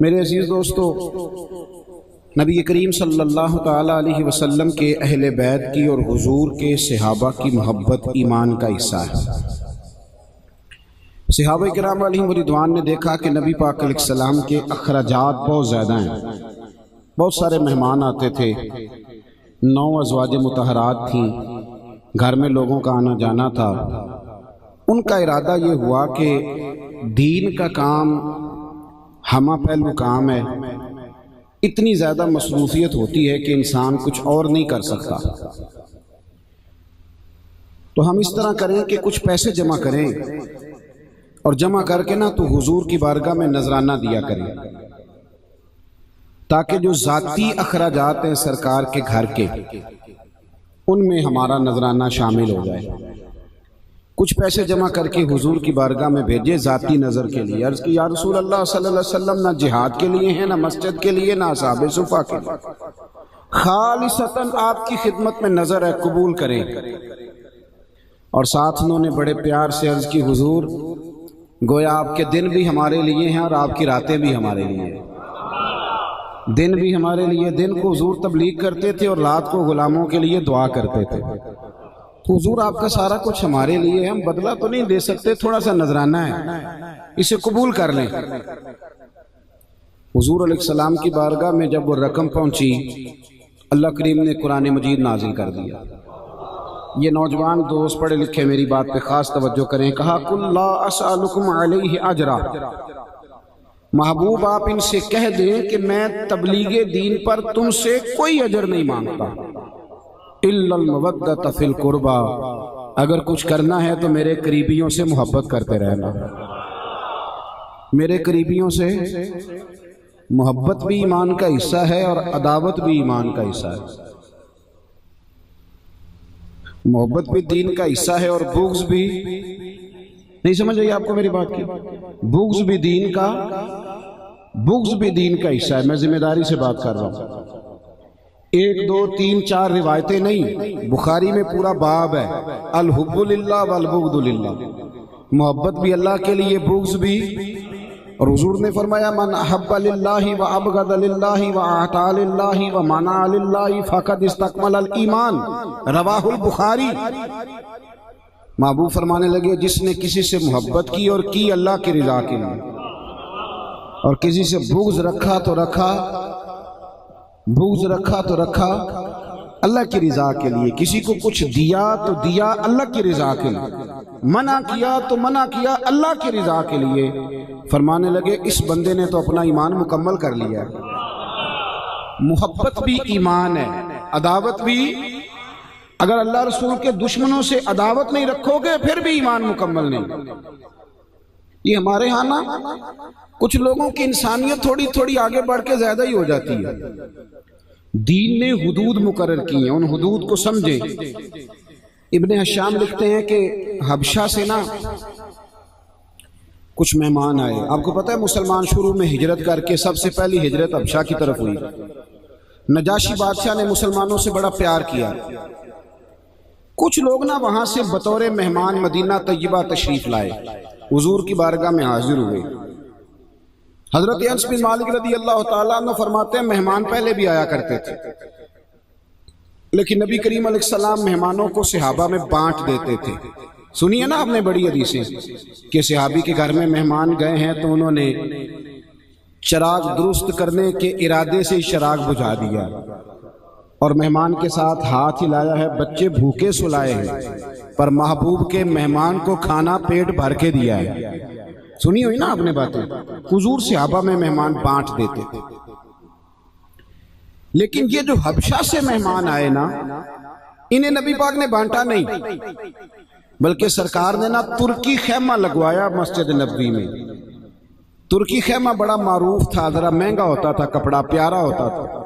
میرے عزیز دوستو، نبی کریم صلی اللہ تعالی علیہ وسلم کے اہل بیت کی اور حضور کے صحابہ کی محبت ایمان کا حصہ ہے۔ صحابہ کرام علیہم رضوان نے دیکھا کہ نبی پاک علیہ السلام کے اخراجات بہت زیادہ ہیں، بہت سارے مہمان آتے تھے، 9 ازواج مطہرات تھیں، گھر میں لوگوں کا آنا جانا تھا۔ ان کا ارادہ یہ ہوا کہ دین کا کام ہمہ پہلو کام ہے، اتنی زیادہ مصروفیت ہوتی ہے کہ انسان کچھ اور نہیں کر سکتا، تو ہم اس طرح کریں کہ کچھ پیسے جمع کریں اور جمع کر کے تو حضور کی بارگاہ میں نذرانہ دیا کریں، تاکہ جو ذاتی اخراجات ہیں سرکار کے گھر کے، ان میں ہمارا نذرانہ شامل ہو جائے۔ کچھ پیسے جمع کر کے حضور کی بارگاہ میں بھیجے ذاتی نظر کے لیے۔ عرض کی یا رسول اللہ صلی اللہ علیہ وسلم، نہ جہاد کے لیے ہیں، نہ مسجد کے لیے، نہ اصحاب صفہ کے لیے، خالصتاً آپ کی خدمت میں نظر ہے، قبول کریں۔ اور ساتھ انہوں نے بڑے پیار سے عرض کی، حضور گویا آپ کے دن بھی ہمارے لیے ہیں اور آپ کی راتیں بھی ہمارے لیے ہیں۔ دن بھی ہمارے لیے، دن کو حضور تبلیغ کرتے تھے اور رات کو غلاموں کے لیے دعا کرتے تھے۔ حضور آپ کا سارا کچھ ہمارے لیے، ہم بدلہ تو نہیں دے سکتے، تھوڑا سا نذرانہ ہے، اسے قبول کر لیں۔ حضور علیہ السلام کی بارگاہ میں جب وہ رقم پہنچی، اللہ کریم نے قرآن مجید نازل کر دیا۔ یہ نوجوان دوست پڑھے لکھے میری بات پہ خاص توجہ کریں۔ کہا قل لا اسألکم علیہ اجرا، محبوب آپ ان سے کہہ دیں کہ میں تبلیغ دین پر تم سے کوئی اجر نہیں مانگتا، الا المودۃ فی القربى، اگر کچھ کرنا ہے تو میرے قریبیوں سے محبت کرتے رہنا۔ میرے قریبیوں سے محبت بھی ایمان کا حصہ ہے اور عداوت بھی ایمان کا حصہ ہے۔ محبت بھی دین کا حصہ ہے اور بغض بھی، نہیں سمجھ رہی آپ کو میری بات کی، بغض بھی دین کا حصہ ہے۔ میں ذمہ داری سے بات کر رہا ہوں، 1 2 3 4 روایتیں نہیں، بخاری میں پورا باب ہے، الحب للہ والبغض للہ، محبت بھی اللہ کے لیے، بغض بھی۔ اور حضور نے فرمایا من احب للہ وابغض للہ واعطى للہ ومنع للہ فقد استکمل الایمان، رواہ البخاری۔ محبوب فرمانے لگے جس نے کسی سے محبت کی اور کی اللہ کی رضا کے لیے، اور کسی سے بغض رکھا تو رکھا اللہ کی رضا کے لیے، کسی کو کچھ دیا تو دیا اللہ کی رضا کے لیے، منع کیا تو منع کیا اللہ کی رضا کے لیے۔ فرمانے لگے اس بندے نے تو اپنا ایمان مکمل کر لیا ہے۔ محبت بھی ایمان ہے، عداوت بھی۔ اگر اللہ رسول کے دشمنوں سے عداوت نہیں رکھو گے پھر بھی ایمان مکمل نہیں۔ یہ ہمارے ہاں نا کچھ لوگوں کی انسانیت تھوڑی تھوڑی آگے بڑھ کے زیادہ ہی ہو جاتی ہے۔ دین نے حدود مقرر کی ہیں، ان حدود کو سمجھیں۔ ابن حشام لکھتے ہیں کہ حبشہ سے نا کچھ مہمان آئے۔ آپ کو پتہ ہے مسلمان شروع میں ہجرت کر کے سب سے پہلی ہجرت حبشہ کی طرف ہوئی۔ نجاشی بادشاہ نے مسلمانوں سے بڑا پیار کیا۔ کچھ لوگ نا وہاں سے بطور مہمان مدینہ طیبہ تشریف لائے، حضور کی بارگاہ میں حاضر ہوئے۔ حضرت انس بن مالک رضی اللہ تعالیٰ عنہ فرماتے ہیں مہمان پہلے بھی آیا کرتے تھے، لیکن نبی کریم علیہ السلام مہمانوں کو صحابہ میں بانٹ دیتے تھے۔ سنیے نا آپ نے بڑی حدیثیں کہ صحابی کے گھر میں مہمان گئے ہیں تو انہوں نے چراغ درست کرنے کے ارادے سے چراغ بجھا دیا اور مہمان کے ساتھ ہاتھ ہلایا ہے، بچے بھوکے سلائے ہیں، پر محبوب کے مہمان کو کھانا پیٹ بھر کے دیا ہے۔ سنی ہوئی نا آپ نے باتیں، حضور صحابہ میں مہمان بانٹ دیتے تھے۔ لیکن یہ جو حبشہ سے مہمان آئے نا، انہیں نبی پاک نے بانٹا نہیں، بلکہ سرکار نے نا ترکی خیمہ لگوایا مسجد نبوی میں۔ ترکی خیمہ بڑا معروف تھا، ذرا مہنگا ہوتا تھا، کپڑا پیارا ہوتا تھا۔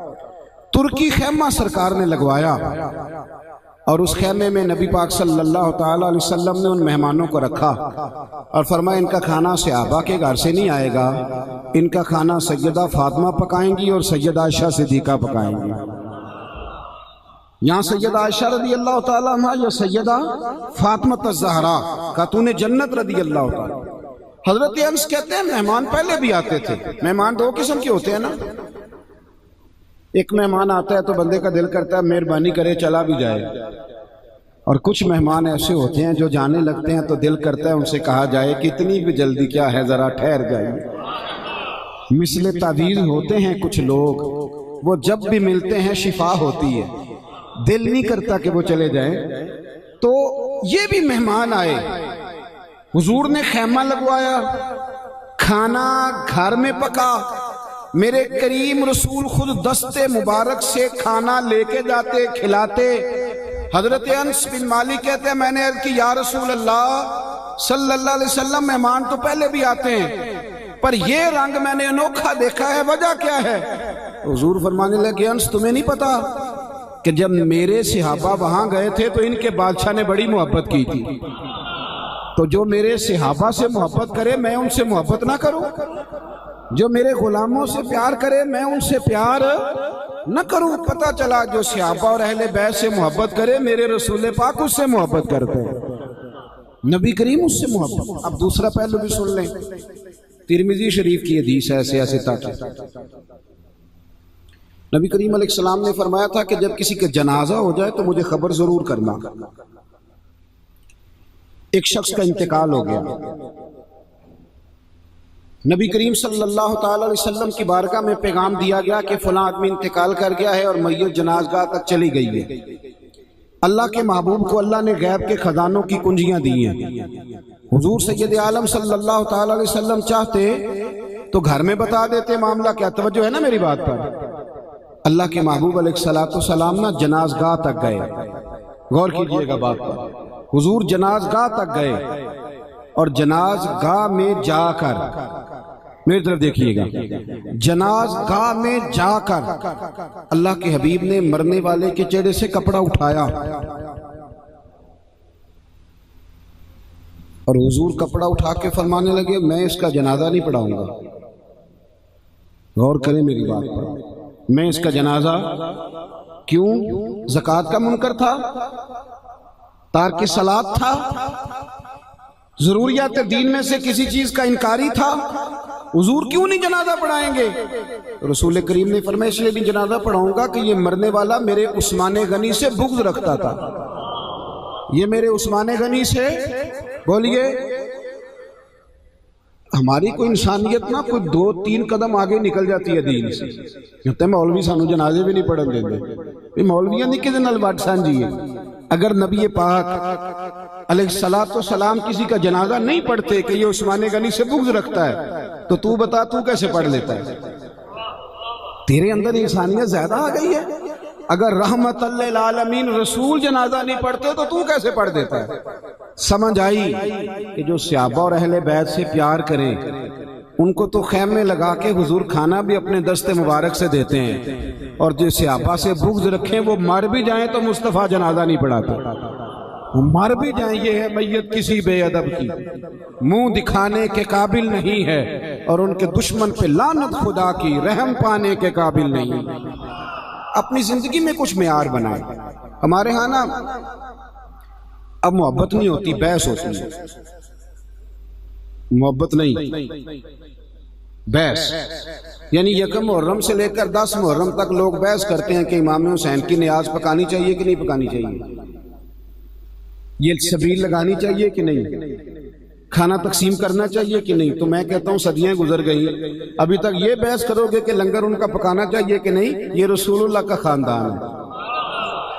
ترکی خیمہ سرکار نے لگوایا اور اس خیمے میں نبی پاک صلی اللہ تعالیٰ علیہ وسلم نے ان مہمانوں کو رکھا اور فرمایا ان کا کھانا صحابہ کے گھر سے نہیں آئے گا، ان کا کھانا سیدہ فاطمہ پکائیں گی اور سیدہ عائشہ صدیقہ پکائیں گی۔ یہاں سیدہ عائشہ رضی اللہ تعالیٰ عنہ یا سیدہ فاطمہ الزہرا خاتون جنت رضی اللہ تعالیٰ، حضرت انس کہتے ہیں مہمان پہلے بھی آتے تھے. مہمان دو قسم کے ہوتے ہیں نا. ایک مہمان آتا ہے تو بندے کا دل کرتا ہے مہربانی کرے چلا بھی جائے, اور کچھ مہمان ایسے ہوتے ہیں جو جانے لگتے ہیں تو دل کرتا ہے ان سے کہا جائے کہ اتنی بھی جلدی کیا ہے, ذرا ٹھہر جائیے. مثل تعویذ ہوتے ہیں کچھ لوگ, وہ جب بھی ملتے ہیں شفا ہوتی ہے, دل نہیں کرتا کہ وہ چلے جائیں. تو یہ بھی مہمان آئے, حضور نے خیمہ لگوایا, کھانا گھر میں پکا, میرے کریم رسول خود دست مبارک سے کھانا لے کے جاتے, کھلاتے. حضرت انس بن مالک کہتے ہیں میں نے عرض کی یا رسول اللہ صلی اللہ علیہ وسلم مہمان تو پہلے بھی آتے ہیں پر یہ رنگ میں نے انوکھا دیکھا ہے, وجہ کیا ہے؟ حضور فرمانے لگے انس تمہیں نہیں پتا کہ جب میرے صحابہ وہاں گئے تھے تو ان کے بادشاہ نے بڑی محبت کی تھی, تو جو میرے صحابہ سے محبت کرے میں ان سے محبت نہ کروں, جو میرے غلاموں سے پیار کرے میں ان سے پیار نہ کروں. پتہ چلا جو صحابہ اور اہل بیت سے محبت کرے میرے رسول پاک اس سے محبت کرتے ہیں, نبی کریم اس سے محبت. اب دوسرا پہلو بھی سن لیں, ترمذی شریف کی حدیث ہے سیاستہ کی. نبی کریم علیہ السلام نے فرمایا تھا کہ جب کسی کا جنازہ ہو جائے تو مجھے خبر ضرور کرنا. ایک شخص کا انتقال ہو گیا, نبی کریم صلی اللہ تعالی علیہ وسلم کی بارگاہ میں پیغام دیا گیا کہ فلاں آدمی انتقال کر گیا ہے اور میت جنازگاہ تک چلی گئی ہے. اللہ کے محبوب کو اللہ نے غیب کے خزانوں کی کنجیاں دی ہیں. حضور سید عالم صلی اللہ تعالی علیہ وسلم چاہتے تو گھر میں بتا دیتے معاملہ کیا. توجہ ہے نا میری بات پر. اللہ کے محبوب علیہ السلام نہ جنازگاہ تک گئے, غور کیجئے گا بات پر. حضور جنازگاہ تک گئے اور جنازگاہ میں جا کر, میری طرف دیکھیے گا, جنازگاہ میں جا کر اللہ کے حبیب نے مرنے والے کے چہرے سے کپڑا اٹھایا اور حضور کپڑا اٹھا کے فرمانے لگے میں اس کا جنازہ نہیں پڑھاؤں گا. غور کریں میری بات پر, میں اس کا جنازہ کیوں؟ زکوٰۃ کا منکر تھا, تارک صلاۃ تھا, ضروریات دین میں سے کسی چیز کا انکاری تھا. حضور کیوں نہیں جنازہ پڑھائیں گے؟ رسول کریم نے فرمایا اس لیے نہیں جنازہ پڑھاؤں گا کہ یہ مرنے والا میرے عثمان غنی سے بغض رکھتا تھا. یہ میرے عثمان غنی سے, بولیے, ہماری کوئی انسانیت نہ کوئی 2-3 قدم آگے نکل جاتی ہے دین سے. کہتے ہیں مولوی سانو جنازے بھی نہیں پڑھن دیندے. مولویاں نہیں کسی نال وڈ سانجی ہے. اگر نبی پاک علیہ السلام کسی کا جنازہ نہیں پڑھتے کہ یہ عثمان غنی سے بغض رکھتا ہے تو تو بتا تو کیسے پڑھ لیتا ہے؟ تیرے اندر انسانیت زیادہ آ گئی ہے. اگر رحمت للعالمین رسول جنازہ نہیں پڑھتے تو کیسے پڑھ دیتا ہے؟ سمجھ آئی کہ جو صحابہ اور اہل بیت سے پیار کریں ان کو تو خیمے لگا کے حضور کھانا بھی اپنے دست مبارک سے دیتے ہیں, اور جو صحابہ سے بغض رکھیں وہ مر بھی جائیں تو مصطفیٰ جنازہ نہیں پڑھاتے. وہ مر بھی جائیں, یہ ہے میت کسی بے ادب کی, منہ دکھانے کے قابل نہیں ہے, اور ان کے دشمن پہ لعنت خدا کی, رحم پانے کے قابل نہیں. اپنی زندگی میں کچھ معیار بنائیں. ہمارے ہاں نا اب محبت نہیں ہوتی, بحث ہوتی ہے. محبت نہیں, بحث. یعنی یکم محرم سے لے کر 10 محرم تک لوگ بحث کرتے ہیں کہ امام حسین کی نیاز پکانی چاہیے کہ نہیں پکانی چاہیے, یہ سبیل لگانی چاہیے کہ نہیں, کھانا تقسیم کرنا چاہیے کہ نہیں. تو میں کہتا ہوں صدیاں گزر گئی, ابھی تک یہ بحث کرو گے کہ لنگر ان کا پکانا چاہیے کہ نہیں, یہ رسول اللہ کا خاندان ہے.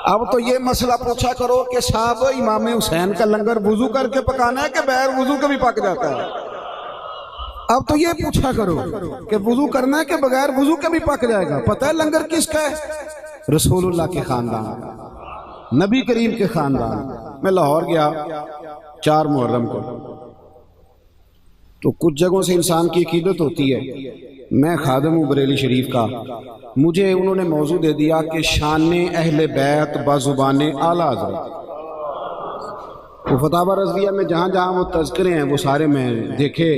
اب تو یہ مسئلہ پوچھا کرو کہ صاحب امام حسین کا لنگر وضو کر کے پکانا ہے کہ بغیر وضو کے بھی پک جاتا ہے؟ اب تو یہ پوچھا کرو کہ وضو کرنا ہے کہ بغیر وضو کے بھی پک جائے گا. پتہ ہے لنگر کس کا ہے؟ رسول اللہ کے خاندان, نبی کریم کے خاندان. میں لاہور گیا 4 محرم کو, تو کچھ جگہوں سے انسان کی عقیدت ہوتی ہے. میں خادم ہوں بریلی شریف کا, مجھے انہوں نے موضوع دے دیا کہ شان اہل بیت بزبان اعلیٰ حضرت. وہ فتاوی رضویہ میں جہاں جہاں وہ تذکرے ہیں وہ سارے میں دیکھے,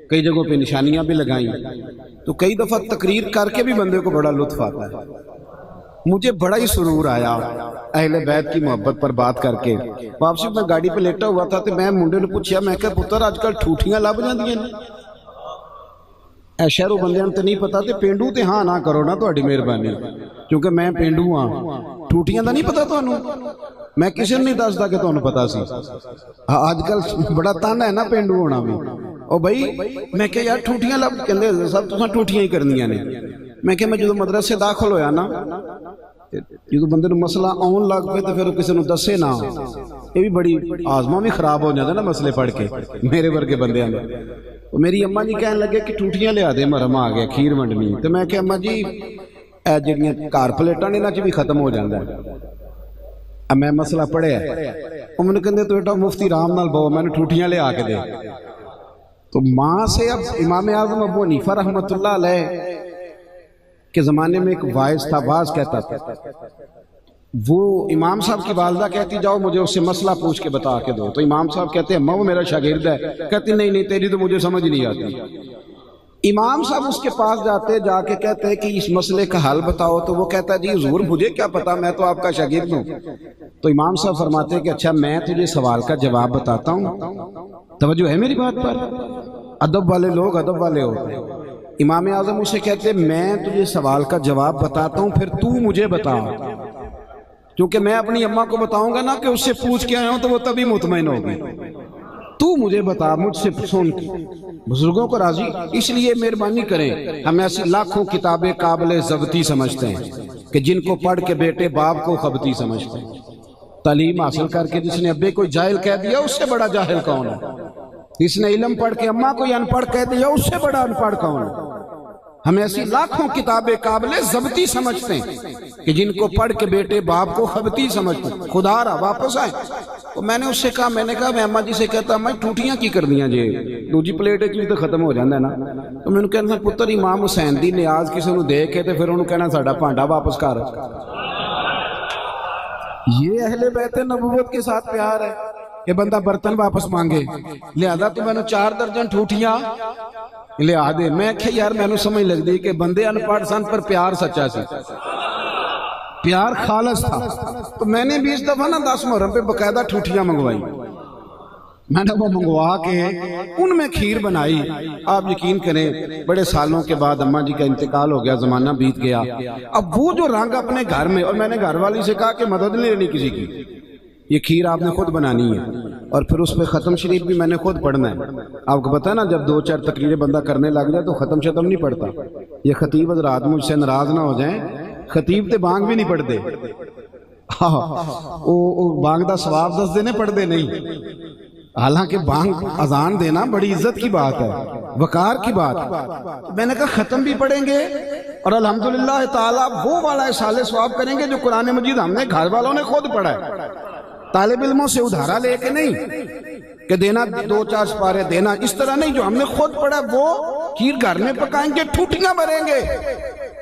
کئی جگہوں پہ نشانیاں بھی لگائیں, تو کئی دفعہ تقریر کر کے بھی بندے کو بڑا لطف آتا ہے. مجھے بڑا ہی سرور آیا اہل بیت کی محبت پر بات کر کے واپسی میں گاڑی پہ لیٹا ہوا تھا تو میں منڈے نے پوچھا، میں کہا پتر آج کل ٹھوٹیاں لب جاندیاں نے؟ اے شہروں بندیاں تے نہیں پتا تے پینڈو تے ہاں نہ کرو نا تہاڈی مہربانی، کیونکہ میں پینڈو ہاں، ٹھوٹیاں دا نہیں پتا تانوں؟ میں کسی نے نہیں دسدا کہ تانوں پتا سی۔ آج کل بڑا تانا ہے نا پینڈو ہونا بھی۔ او بھائی میں کہ یار ٹھوٹیاں لب کہندے سب تساں ٹھوٹیاں ہی کرنیاں نے۔ میں کہ میں جدوں مدرسے داخل ہویا نا، جدوں بندے نوں مسئلہ آن لگ پے تے پھر کسی نوں دسے نا، یہ بھی بڑی آزما بھی خراب ہو جاتا نا مسئلے پڑھ کے میرے ورگے بندیاں نے۔ میری اماں جی کہنے لگے کہ ٹوٹیاں لیا دے، مرم آ گیا کھیر ونڈنی، تو میں کہ اماں جی اے جڑیاں گھر پلیٹاں نے انہاں چ بھی ختم ہو جاندا ہے۔ اب میں مسئلہ پڑھیا وہ مجھے کہندے تو بیٹا مفتی رام نال بہو، میں نے ٹوٹیاں لیا کے دے۔ تو ماں سے اب امام اعظم ابو حنیفہ رحمۃ اللہ علیہ کے زمانے میں ایک واعظ تھا، واعظ کہتا تھا، وہ امام صاحب کی والدہ کہتی جاؤ مجھے اس سے مسئلہ پوچھ کے بتا کے دو، تو امام صاحب کہتے ہیں وہ میرا شاگرد ہے، کہتی نہیں نہیں تیری تو مجھے سمجھ نہیں آتی۔ امام صاحب اس کے پاس جاتے، جا کے کہتے ہیں کہ اس مسئلے کا حل بتاؤ، تو وہ کہتا ہے جی حضور مجھے کیا پتا، میں تو آپ کا شاگرد ہوں۔ تو امام صاحب فرماتے ہیں کہ اچھا میں تجھے سوال کا جواب بتاتا ہوں، توجہ ہے میری بات پر؟ ادب والے لوگ ادب والے ہوتے ہیں۔ امام اعظم اسے کہتے ہیں میں تجھے سوال کا جواب بتاتا ہوں، پھر تو مجھے بتا، کیونکہ میں اپنی اماں کو بتاؤں گا نا کہ اس سے پوچھ کے آیا ہوں تو وہ تبھی مطمئن ہوگی۔ تو مجھے بتا، مجھ سے سن۔ بزرگوں کو راضی، اس لیے مہربانی کریں، ہم ایسی لاکھوں کتابیں قابل ضبطی سمجھتے ہیں کہ جن کو پڑھ کے بیٹے باپ کو خبتی سمجھتے ہیں۔ تعلیم حاصل کر کے جس نے ابے کو جاہل کہہ دیا اس سے بڑا جاہل کون ہے؟ جس نے علم پڑھ کے اماں کو ان پڑھ کہہ دیا اس سے بڑا ان پڑھ کون ہے؟ ہم ایسی لاکھوں کتابیں قابل ضبطی سمجھتے ہیں کہ جن کو پڑھ کے بیٹے باپ کو خبتی سمجھتے ہیں۔ خدا رہا واپس آئے تو میں نے اس سے کہا، میں نے کہا میں اماں جی سے کہتا میں ٹوٹیاں کی کر دیاں جی دوجی پلیٹ چیز تو ختم ہو جاندہ ہے نا۔ تو میں نے کہنا پتر امام حسین دی نیاز کسی نے دیکھ کے تو پھر انہوں کہنا ساڑھا پانڈا واپس کر۔ یہ اہل بیت نبوت کے ساتھ پیار ہے کہ بندہ برتن واپس مانگے، لہذا تو میں نے 4 درجن ٹوٹیاں لیا دے۔ میں کہ یار میں نے سمجھ لگ دی کہ بندے ان پڑھ سن پر پیار سچا سی، پیار خالص تھا۔ تو میں نے 20 دفعہ نا 10 محرم پہ باقاعدہ ٹوٹیاں منگوائی، میں نے وہ منگوا کے ان میں کھیر بنائی۔ آپ یقین کریں بڑے سالوں کے بعد اماں جی کا انتقال ہو گیا، زمانہ بیت گیا، اب وہ جو رنگ اپنے گھر میں، اور میں نے گھر والی سے کہا کہ مدد نہیں لینی کسی کی، یہ کھیر آپ نے خود بنانی ہے، اور پھر اس پہ ختم شریف بھی میں نے خود پڑھنا ہے۔ آپ کو پتا نا جب 2-4 تقریریں بندہ کرنے لگ جائے تو ختم شتم نہیں پڑھتا۔ یہ خطیب حضرات مجھ سے ناراض نہ ہو جائیں، خطیب تے بانگ بھی نہیں پڑھتے، بانگ دا ثواب 10 دینے پڑھتے نہیں، حالانکہ بانگ اذان دینا بڑی عزت کی بات ہے، وقار کی بات ہے۔ میں نے کہا ختم بھی پڑھیں گے اور الحمدللہ تعالیٰ وہ والا اصالِ ثواب کریں گے جو قرآن مجید ہم نے گھر والوں نے خود پڑھا ہے، طالب علموں سے ادھارا لے کے نہیں کہ دینا 2-4 سپارے دینا، اس طرح نہیں، جو ہم نے خود پڑھا وہ کھیر گھر میں پکائیں گے، ٹوٹیاں بھریں گے،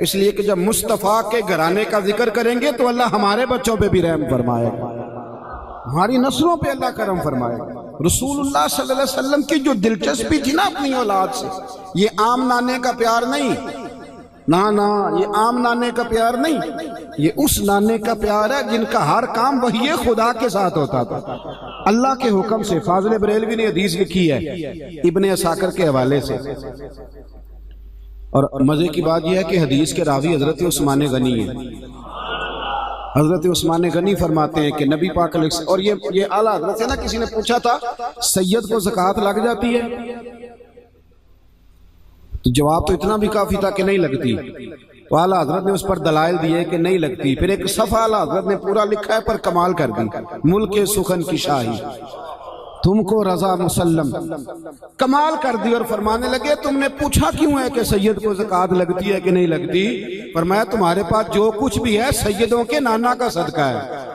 اس لیے کہ جب مصطفیٰ کے گھرانے کا ذکر کریں گے تو اللہ ہمارے بچوں پہ بھی رحم فرمائے گا، ہماری نسلوں پہ اللہ کرم فرمائے گا۔ رسول اللہ صلی اللہ علیہ وسلم کی جو دلچسپی تھی نا اپنی اولاد سے، یہ عام نانے کا پیار نہیں، نہ یہ عام نانے کا پیار نہیں، یہ اس نانے کا پیار ہے جن کا ہر کام وحی خدا کے ساتھ ہوتا تھا، اللہ کے حکم سے۔ فاضل بریلوی نے حدیث لکھی ہے ابن عساکر کے حوالے سے، اور مزے کی بات یہ ہے کہ حدیث کے راوی حضرت عثمان غنی ہے۔ حضرت عثمان غنی فرماتے ہیں کہ نبی پاک علیہ، اور یہ اعلیٰ حضرت ہے نا، کسی نے پوچھا تھا سید کو زکوٰۃ لگ جاتی ہے؟ تو جواب تو اتنا بھی کافی تھا کہ نہیں لگتی، تو اعلیٰ حضرت نے اس پر دلائل دیے کہ نہیں لگتی، پھر ایک صفحہ اعلیٰ حضرت نے پورا لکھا ہے پر کمال کر دی، ملک سخن کی شاہی تم کو رضا مسلم، کمال کر دی، اور فرمانے لگے تم نے پوچھا کیوں ہے کہ سید کو زکوٰۃ لگتی ہے کہ نہیں لگتی؟ فرمایا تمہارے پاس جو کچھ بھی ہے سیدوں کے نانا کا صدقہ ہے،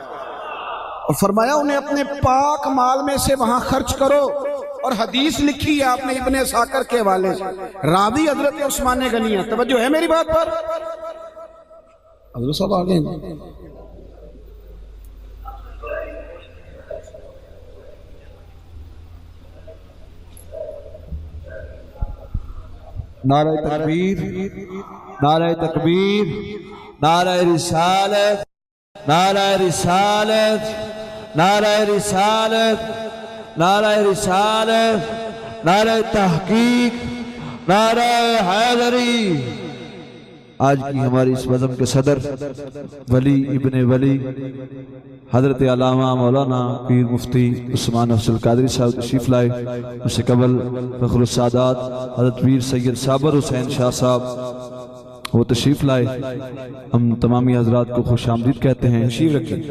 اور فرمایا انہیں اپنے پاک مال میں سے وہاں خرچ کرو، اور حدیث لکھی ہے آپ نے ابن عساکر کے حوالے سے، راوی حضرت عثمان غنی ہے۔ توجہ ہے میری بات پر؟ حضرت صاحب آگے ہیں، نعرہ تکبیر، نعرہ تکبیر، نعرہ رسالت۔ نعرہ رسالت، نعرہ رسالت، نعرہ رسالت، نعرہ تحقیق، نعرہ حیدری۔ آج کی ہماری اس بزم کے صدر ولی ابن ولی حضرت علامہ مولانا پیر مفتی عثمان افضل قادری صاحب تشریف لائے۔ اس سے قبل فخر السادات حضرت پیر سید صابر حسین شاہ صاحب وہ تشریف لائے۔ ہم تمامی حضرات کو خوش آمدید کہتے ہیں، تشریف رکھیں۔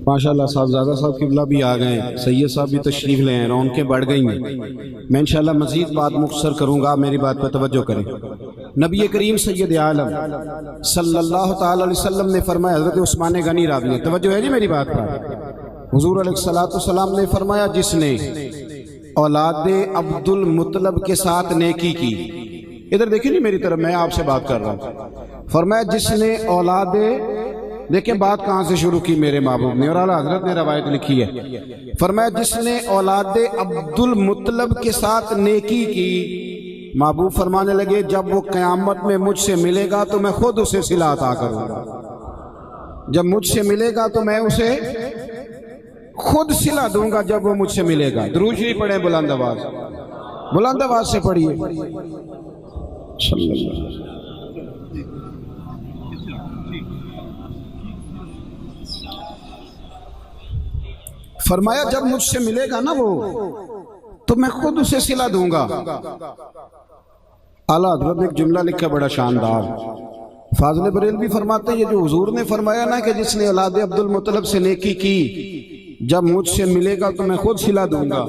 ماشاءاللہ صاحبزادہ صاحب قبلہ بھی آ گئے ہیں، سید صاحب بھی تشریف لے ہیں، رونقیں بڑھ گئی ہیں۔ میں انشاءاللہ مزید بات مختصر کروں گا، میری بات پر توجہ کریں۔ نبی کریم سید عالم صلی اللہ تعالی علیہ وسلم نے فرمایا، حضرت عثمان غنی راوی ہے، توجہ ہے جی میری بات پر۔ حضور علیہ السلام نے فرمایا جس نے اولاد عبد المطلب کے ساتھ نیکی کی، ادھر دیکھیں نہیں میری طرف، میں آپ سے بات کر رہا ہوں۔ فرمایا جس نے اولاد، دیکھیں بات کہاں سے شروع کی میرے محبوب نے، اور اعلیٰ حضرت نے روایت لکھی ہے۔ فرمایا جس نے اولاد عبد المطلب کے ساتھ نیکی کی، محبوب فرمانے لگے جب وہ قیامت میں مجھ سے ملے گا تو میں خود اسے صلہ عطا کروں گا۔ جب مجھ سے ملے گا تو میں اسے خود صلہ دوں گا جب وہ مجھ سے ملے گا۔ درود شریف پڑھیں بلند آواز سے پڑھیے صلی اللہ علیہ وسلم۔ فرمایا جب مجھ سے ملے گا نا وہ تو میں خود اسے صلہ دوں گا۔ اعلیٰ حضرت نے ایک جملہ لکھا بڑا شاندار، فاضل بریلوی فرماتے ہیں یہ جو حضور نے فرمایا نا کہ جس نے اولاد عبد المطلب سے نیکی کی جب مجھ سے ملے گا تو میں خود صلہ دوں گا،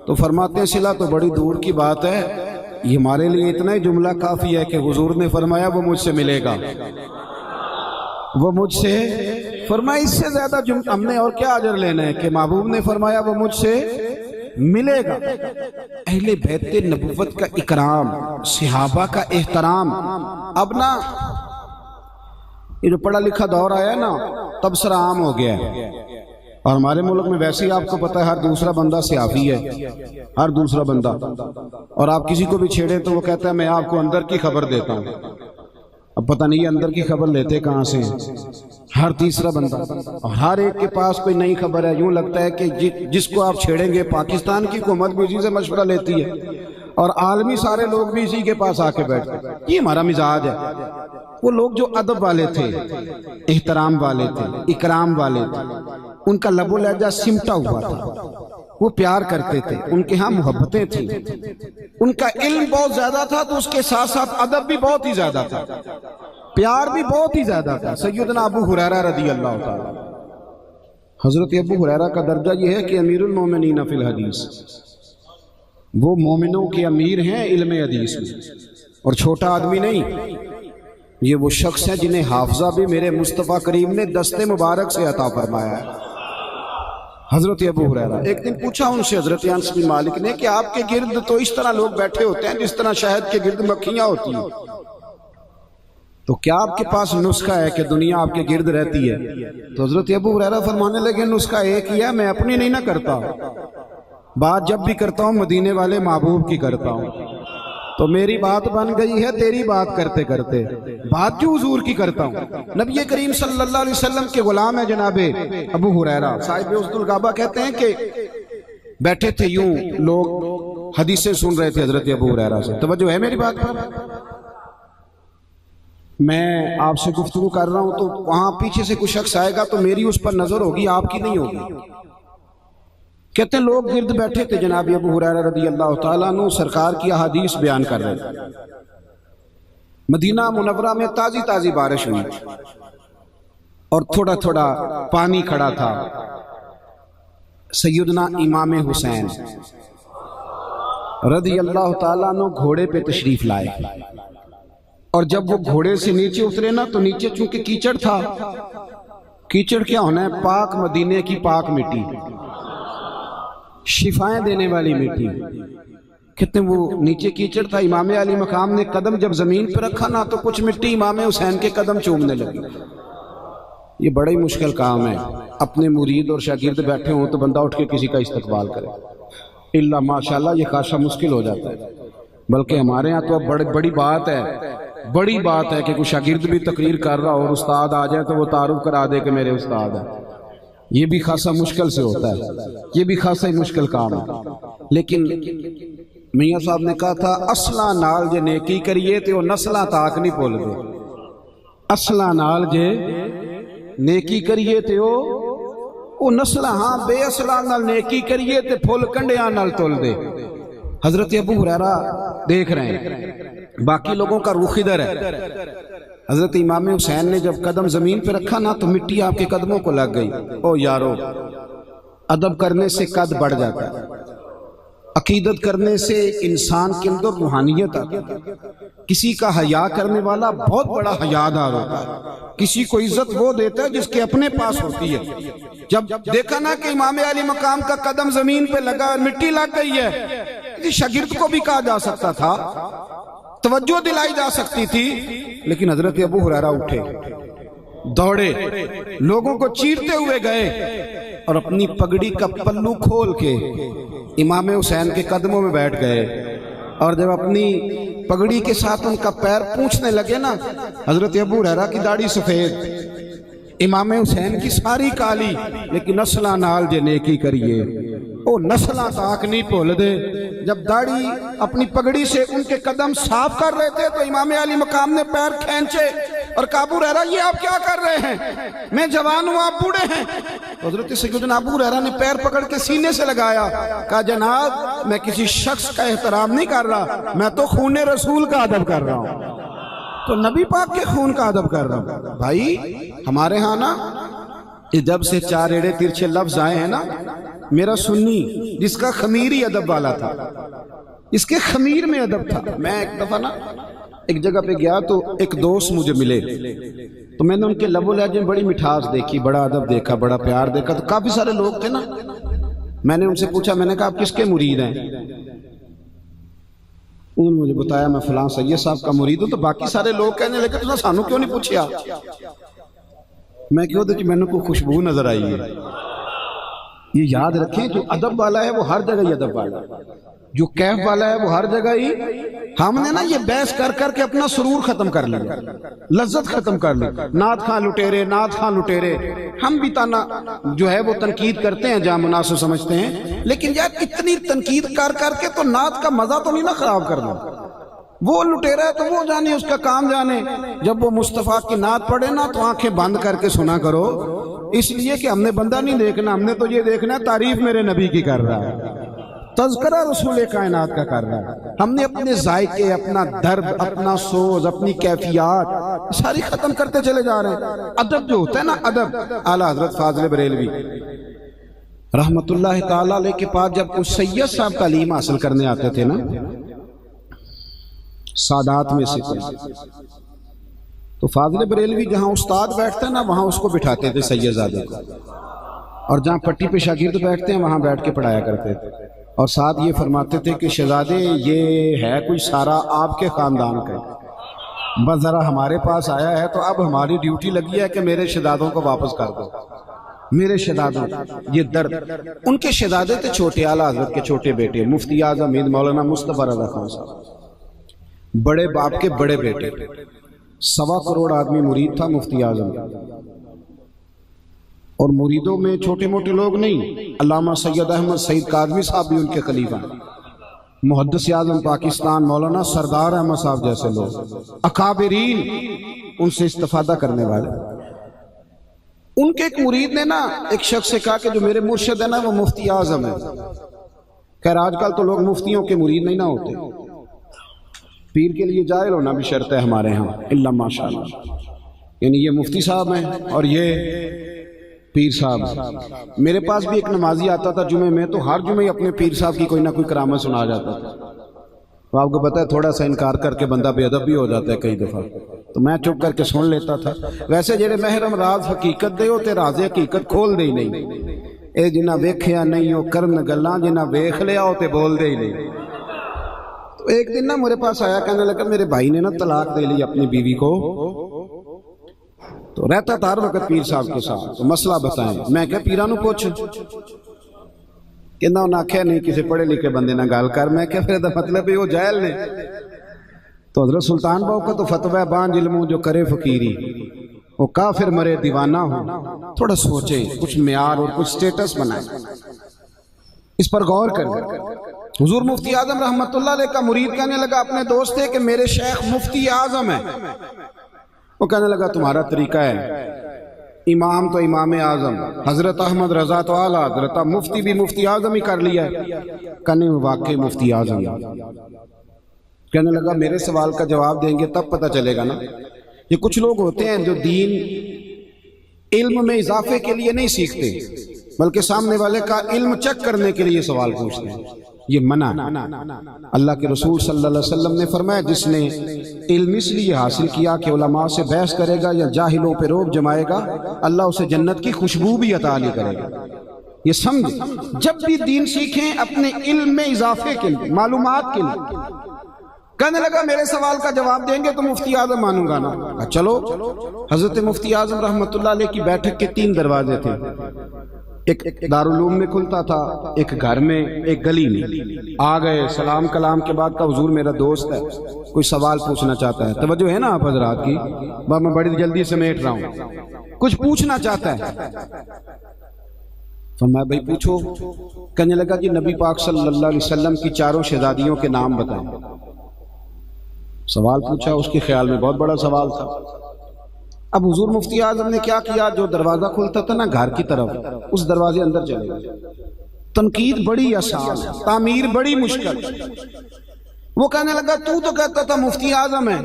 تو فرماتے ہیں صلہ تو بڑی دور کی بات ہے، یہ ہمارے لیے اتنا ہی جملہ کافی ہے کہ حضور نے فرمایا وہ مجھ سے ملے گا، وہ مجھ سے فرمایا، اس سے زیادہ ہم نے اور کیا اجر لینا ہے کہ محبوب نے فرمایا وہ مجھ سے ملے گا۔ اہل بیت نبوت کا اکرام، صحابہ کا احترام، اب نا یہ جو پڑھا لکھا دور آیا نا تبصرہ عام ہو گیا ہے، اور ہمارے ملک میں ویسے ہی آپ کو پتہ ہے ہر دوسرا بندہ صحافی ہے، ہر دوسرا بندہ، اور آپ کسی کو بھی چھیڑیں تو وہ کہتا ہے میں آپ کو اندر کی خبر دیتا ہوں۔ اب پتہ نہیں اندر کی خبر لیتے کہاں سے ہیں، ہر تیسرا بندہ، اور ہر ایک کے پاس کوئی نئی خبر ہے۔ یوں لگتا ہے کہ جس کو آپ چھیڑیں گے پاکستان کی حکومت بھی اسی سے مشورہ لیتی ہے، اور عالمی سارے لوگ بھی اسی کے پاس آ کے بیٹھتے ہیں۔ یہ ہمارا مزاج ہے۔ وہ لوگ جو ادب والے تھے، احترام والے تھے، اکرام والے تھے، ان کا لب و لہجہ سمٹا ہوا تھا، وہ پیار کرتے تھے، ان کے ہاں محبتیں تھیں، ان کا علم بہت زیادہ تھا تو اس کے ساتھ ساتھ ادب بھی بہت ہی زیادہ تھا، پیار بھی بہت ہی زیادہ تھا۔ سیدنا ابو ہریرہ رضی اللہ تعالی، حضرت ابو ہریرہ کا درجہ یہ ہے کہ امیر المومنین فی الحدیث، وہ مومنوں کے امیر ہیں علم حدیث میں، اور چھوٹا آدمی نہیں، یہ وہ شخص ہیں جنہیں حافظہ بھی میرے مصطفیٰ کریم نے دست مبارک سے عطا فرمایا ہے۔ حضرت ابو ہریرہ، ایک دن پوچھا ان سے حضرت انس بن مالک نے کہ آپ کے گرد تو اس طرح لوگ بیٹھے ہوتے ہیں جس طرح شہد کے گرد مکھیاں ہوتی ہیں، تو کیا آپ کے پاس نسخہ ہے کہ دنیا آپ کے گرد رہتی ہے؟ تو حضرت ابو ہریرہ فرمانے لگے نسخہ ایک ہی ہے، میں اپنی نہیں نہ کرتا، بات جب بھی کرتا ہوں مدینے والے محبوب کی کرتا ہوں، تو میری بات بن گئی ہے تیری بات کرتے کرتے، بات کیوں حضور کی کرتا ہوں؟ نبی کریم صلی اللہ علیہ وسلم کے غلام ہے جناب ابو ہریرہ، صاحب اسد الغابہ کہتے ہیں کہ بیٹھے تھے یوں لوگ حدیثیں سن رہے تھے حضرت ابو ہریرہ سے، توجہ ہے میری بات پر؟ میں آپ سے گفتگو کر رہا ہوں تو وہاں پیچھے سے کچھ شخص آئے گا تو میری اس پر نظر ہوگی، آپ کی نہیں ہوگی۔ کہتے ہیں لوگ گرد بیٹھے تھے جناب ابو ہریرہ رضی اللہ تعالیٰ عنہ سرکار کی احادیث بیان کر رہے تھے، مدینہ منورہ میں تازی تازی بارش ہوئی اور تھوڑا تھوڑا پانی کھڑا تھا۔ سیدنا امام حسین رضی اللہ تعالیٰ عنہ گھوڑے پہ تشریف لائے، اور جب وہ گھوڑے سے نیچے اترے نا تو نیچے چونکہ کیچڑ تھا، کیچڑ کیا ہونا ہے؟ پاک مدینے کی پاک مٹی، شفائیں دینے والی مٹی۔ کہتے ہیں وہ نیچے کیچڑ تھا، امام علی مقام نے قدم جب زمین پہ رکھا نا تو کچھ مٹی امام حسین کے قدم چومنے لگی۔ یہ بڑا ہی مشکل کام ہے، اپنے مرید اور شاگرد بیٹھے ہوں تو بندہ اٹھ کے کسی کا استقبال کرے، اللہ ماشاءاللہ یہ خاصا مشکل ہو جاتا ہے۔ بلکہ ہمارے ہاں تو اب بڑی بات ہے، بڑی بات ہے کہ کوئی شاگرد بھی تقریر کر رہا ہو اور استاد آ جائے تو وہ تعارف کرا دے کہ میرے استاد ہیں. یہ بھی خاصا مشکل سے ہوتا ہے، یہ بھی خاصا ہی مشکل کام ہے. لیکن میاں صاحب نے کہا تھا اصلاں نال جے نیکی کریے تے وہ نسلاں تاک نہیں بھول دے. اصلاں نال جے نیکی کریے تے وہ نسلاں، ہاں بے اصلاں نال نیکی کریے تے پھول کنڈیاں نال تول دے. حضرت ابو ہریرہ دیکھ رہے ہیں، باقی لوگوں کا رخ ادھر ہے. حضرت امام حسین نے جب قدم زمین پہ رکھا نا تو مٹی آپ کے قدموں کو لگ گئی. او یارو، ادب کرنے سے قد بڑھ جاتا ہے، عقیدت کرنے سے انسان کے اندر روحانیت آتی ہے. کسی کا حیا کرنے والا بہت بڑا حیادار ہوتا ہے. کسی کو عزت وہ دیتا ہے جس کے اپنے پاس ہوتی ہے. جب دیکھا نا کہ امام علی مقام کا قدم زمین پہ لگا اور مٹی لگ گئی ہے، شاگرد کو بھی کہا جا سکتا تھا، توجہ دلائی جا سکتی تھی، لیکن حضرت ابو ہریرہ اٹھے، دوڑے، لوگوں کو چیرتے ہوئے گئے اور اپنی پگڑی کا پلو کھول کے امام حسین کے قدموں میں بیٹھ گئے. اور جب اپنی پگڑی کے ساتھ ان کا پیر پوچھنے لگے نا، حضرت ابو ہریرہ کی داڑھی سفید، امام حسین کی ساری کالی، لیکن نسلاں نال جے نیکی کریے او نسلاں تاک نہیں بھول دے. جب داڑھی اپنی پگڑی سے ان کے قدم صاف کر رہے تھے تو امام علی مقام نے پیر کھینچے اور کہا ابو ہریرہ یہ آپ کیا کر رہے ہیں؟ میں جوان ہوں، آپ بوڑھے ہیں. حضرت سیدنا ابو ہریرہ نے پیر پکڑ کے سینے سے لگایا، کہا جناب میں کسی شخص کا احترام نہیں کر رہا، میں تو خون رسول کا ادب کر رہا ہوں، تو نبی پاک کے خون کا ادب کر رہا ہوں. بھائی ہمارے ہاں نا جب سے 4 ایڑے ترچھے لفظ آئے ہیں نا، میرا سنی جس کا خمیری ادب والا تھا، اس کے خمیر میں ادب تھا. میں ایک دفعہ نا ایک جگہ پہ گیا تو ایک دوست مجھے ملے، تو میں نے ان کے لب و لہجے میں بڑی مٹھاس دیکھی، بڑا ادب دیکھا، بڑا پیار دیکھا. تو کافی سارے لوگ تھے نا، میں نے ان سے پوچھا، میں نے کہا آپ کس کے مرید ہیں؟ انہوں نے مجھے بتایا میں فلاں سید صاحب کا مرید ہوں. تو باقی سارے لوگ کہنے لگے تو سانو کیوں نہیں پوچھیا؟ میں کیوں کہ میں نے کوئی خوشبو نظر آئی ہے. یہ یاد رکھیں جو ادب والا ہے وہ ہر جگہ ہی ادب والا ہے، جو کیف والا ہے وہ ہر جگہ ہی. ہم نے نا یہ بحث کر کر کے اپنا سرور ختم کر لیا، لذت ختم کر لی. نعت خان لٹیرے، نعت خان لٹیرے. ہم بھی تانا جو ہے وہ تنقید کرتے ہیں جہاں مناسب سمجھتے ہیں، لیکن یار اتنی تنقید کر کر کے تو نعت کا مزہ تو نہیں نا خراب کرنا. وہ لٹیرا ہے تو وہ جانے، اس کا کام جانے. جب وہ مصطفیٰ کی نعت پڑھے نا تو آنکھیں بند کر کے سنا کرو، اس لیے کہ ہم نے بندہ نہیں دیکھنا، ہم نے تو یہ دیکھنا ہے تعریف میرے نبی کی کر رہا ہے، تذکرہ رسول کائنات کا کر رہا ہے. ہم نے اپنے ذائقے، اپنا درد، اپنا سوز، اپنی کیفیات ساری ختم کرتے چلے جا رہے ہیں. ادب جو ہوتا ہے نا، ادب. اعلیٰ حضرت فاضل بریلوی رحمت اللہ تعالیٰ علیہ کے پاس جب کچھ سید صاحب تعلیم حاصل کرنے آتے تھے نا، سادات میں سے تھے، تو فاضل بریلوی جہاں استاد بیٹھتا ہے نا وہاں اس کو بٹھاتے تھے سید زادے کو، اور جہاں پٹی پہ شاگرد بیٹھتے ہیں وہاں بیٹھ کے پڑھایا کرتے تھے. اور ساتھ یہ فرماتے تھے کہ شہزادے یہ ہے کوئی سارا آپ کے خاندان کا، بس ذرا ہمارے پاس آیا ہے تو اب ہماری ڈیوٹی لگی ہے کہ میرے شہزادوں کو واپس کر دو. میرے شہزادوں، یہ درد. ان کے شہزادے تھے چھوٹے، اعلیٰ حضرت کے چھوٹے بیٹے مفتی اعظم ہند مولانا مصطفیٰ رضا خان صاحب، بڑے باپ کے بڑے بیٹے. 1.25 کروڑ آدمی مرید تھا مفتی اعظم. اور مریدوں میں چھوٹے موٹے لوگ نہیں، علامہ سید احمد سعید کاظمی صاحب بھی ان کے خلیفہ، محدث اعظم پاکستان مولانا سردار احمد صاحب جیسے لوگ، اکابرین ان سے استفادہ کرنے والے. ان کے ایک مرید نے نا ایک شخص سے کہا کہ جو میرے مرشد ہے نا وہ مفتی اعظم ہے. خیر آج کل تو لوگ مفتیوں کے مرید نہیں نہ ہوتے، پیر کے لیے جاہل ہونا بھی شرط ہے ہمارے ہاں، اللہ ماشاءاللہ. یعنی یہ مفتی صاحب ہیں اور یہ پیر صاحب. میرے پاس بھی ایک نمازی آتا تھا جمعے میں، تو ہر جمعے اپنے پیر صاحب کی کوئی نہ کوئی کرامت سنا جاتا تھا. تو آپ کو پتہ ہے تھوڑا سا انکار کر کے بندہ بے ادب بھی ہو جاتا ہے کئی دفعہ، تو میں چپ کر کے سن لیتا تھا. ویسے جڑے محرم راز حقیقت دے ہو تے راز حقیقت کھول دے ہی نہیں. اے جنہ ویکھیا نہیں ہو کرن گلاں، جنہ ویکھ لیا ہو تے بول دے ہی نہیں. تو ایک دن نا میرے پاس آیا، کہنے لگا میرے بھائی نے نا طلاق دے لی اپنی بیوی کو، تو رہتا تھا ہر وقت پیر صاحب کے ساتھ. تو مسئلہ بتائیں. میں کہا پیرانو پوچھ، کہنا انہوں نے آکھیا نہیں کسی پڑھے لکھے بندے نہ گال کر. میں کہا پھر دا مطلب ہے وہ جاہل نے. تو حضرت سلطان باؤ کا تو فتویٰ بان علموں جو کرے فقیری وہ کافر مرے دیوانہ ہو. تھوڑا سوچیں، کچھ معیار اور کچھ سٹیٹس بنائیں، اس پر غور کریں. حضور مفتی اعظم رحمت اللہ علیہ کا مرید کہنے لگا اپنے دوست تھے کہ میرے شیخ مفتی اعظم ہے. وہ کہنے لگا تمہارا طریقہ ہے، امام تو امام اعظم، حضرت احمد رضا تو اعلیٰ حضرت، مفتی بھی مفتی اعظم ہی کر لیا ہے. کہنے واقعی مفتی اعظم. کہنے لگا میرے سوال کا جواب دیں گے تب پتہ چلے گا نا. یہ کچھ لوگ ہوتے ہیں جو دین علم میں اضافے کے لیے نہیں سیکھتے بلکہ سامنے والے کا علم چیک کرنے کے لیے سوال پوچھتے ہیں. یہ منع ہے. اللہ کے رسول صلی اللہ علیہ وسلم نے فرمایا جس نے علم اس لیے حاصل کیا کہ علماء سے بحث کرے گا یا جاہلوں پہ روب جمائے گا، اللہ اسے جنت کی خوشبو بھی عطا نہیں کرے گا. یہ سمجھ، جب بھی دین سیکھیں اپنے علم میں اضافے کے لیے، معلومات کے لیے. کہنے لگا میرے سوال کا جواب دیں گے تو مفتی اعظم مانوں گا نا. چلو. حضرت مفتی اعظم رحمت اللہ علیہ کی بیٹھک کے 3 دروازے تھے. ایک دارالعلوم میں کھلتا تھا، ایک گھر میں، ایک گلی میں. آ گئے، سلام کلام کے بعد کا حضور میرا دوست ہے، کوئی سوال پوچھنا چاہتا ہے. توجہ ہے نا آپ حضرات کی؟ میں بڑی جلدی سمیٹ رہا ہوں. کچھ پوچھنا چاہتا ہے. فرمایا بھائی پوچھو. کہنے لگا جی نبی پاک صلی اللہ علیہ وسلم کی 4 شہزادیوں کے نام بتائیں. سوال پوچھا، اس کے خیال میں بہت بڑا سوال تھا. اب حضور مفتی اعظم نے کیا کیا، جو دروازہ کھلتا تھا نا گھر کی طرف، اس دروازے اندر چلے گئے. تنقید بڑی آسان ہے، تعمیر بڑی مشکل. وہ کہنے لگا تو کہتا تھا مفتی اعظم ہے،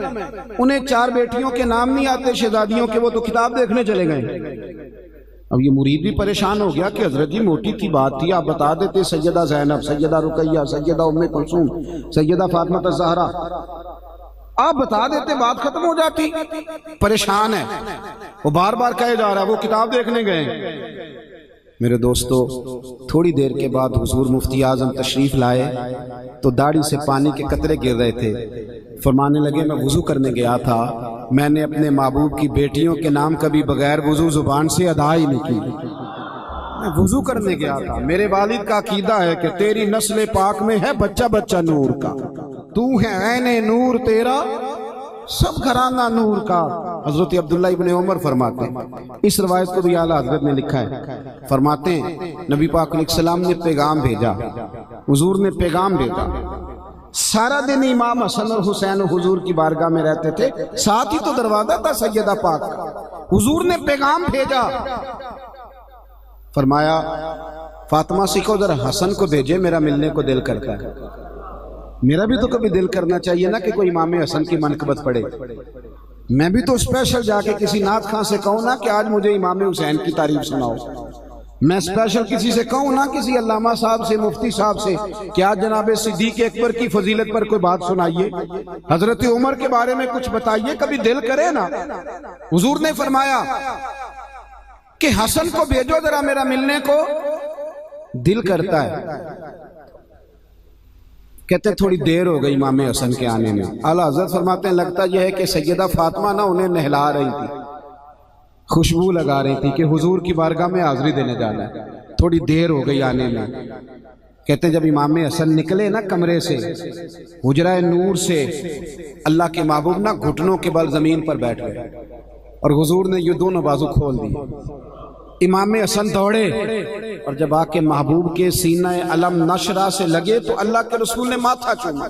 انہیں 4 بیٹیوں کے نام نہیں آتے شہزادیوں کے، وہ تو کتاب دیکھنے چلے گئے. اب یہ مرید بھی پریشان ہو گیا کہ حضرت جی موٹی کی بات تھی، آپ بتا دیتے سیدہ زینب، سیدہ رقیہ، سیدہ ام کلثوم، سیدہ فاطمہ الزہرا، آپ بتا دیتے بات ختم ہو جاتی. پریشان ہے، وہ بار بار کہے جا رہا ہے وہ کتاب دیکھنے گئے. میرے دوستو تھوڑی دیر کے بعد حضور مفتی اعظم تشریف لائے تو داڑھی سے پانی کے قطرے گر رہے تھے. فرمانے لگے میں وضو کرنے گیا تھا، میں نے اپنے محبوب کی بیٹیوں کے نام کبھی بغیر وضو زبان سے ادا ہی نہیں کی. میں وضو کرنے گیا تھا. میرے والد کا عقیدہ ہے کہ تیری نسل پاک میں ہے بچہ بچہ نور کا، تو ہے عین نور، تیرا سب گھرانہ نور کا. حضرت عبداللہ ابن عمر فرماتے ہیں، اس روایت کو بھی اعلیٰ حضرت نے لکھا ہے، فرماتے ہیں نبی پاک علیہ السلام نے پیغام بھیجا، حضور نے پیغام بھیجا. سارا دن امام حسن اور حسین حضور کی بارگاہ میں رہتے تھے، ساتھ ہی تو دروازہ تھا سیدہ پاک کا. حضور نے پیغام بھیجا، فرمایا فاطمہ سکھو ذرا حسن کو بھیجے، میرا ملنے کو دل کرتا ہے. میرا بھی تو کبھی دل کرنا چاہیے نا کہ کوئی امام حسن کی منقبت پڑھے. میں بھی تو اسپیشل جا کے کسی نعت خاں سے کہوں نا کہ آج مجھے امام حسین کی تعریف سناؤ. میں اسپیشل کسی سے کہوں نا، کسی علامہ صاحب سے، مفتی صاحب سے، کہ آج جناب صدیق اکبر کی فضیلت پر کوئی بات سنائیے، حضرت عمر کے بارے میں کچھ بتائیے، کبھی دل کرے نا. حضور نے فرمایا کہ حسن کو بھیجو ذرا، میرا ملنے کو دل کرتا ہے. کہتے تھوڑی دیر ہو گئی امام حسن کے آنے میں. اعلیٰ حضرت فرماتے ہیں لگتا یہ ہے کہ سیدہ فاطمہ نہ انہیں نہلا رہی تھی، خوشبو لگا رہی تھی کہ حضور کی بارگاہ میں حاضری دینے جانا ہے. تھوڑی دیر ہو گئی آنے میں. کہتے جب امام حسن نکلے نا کمرے سے، حجرہ نور سے، اللہ کے محبوب نا گھٹنوں کے بل زمین پر بیٹھ گئے اور حضور نے یہ دونوں بازو کھول دی. امام حسن دوڑے اور جب آ کے محبوب کے سینہ علم نشرہ سے لگے تو اللہ کے رسول نے ماتھا چوما،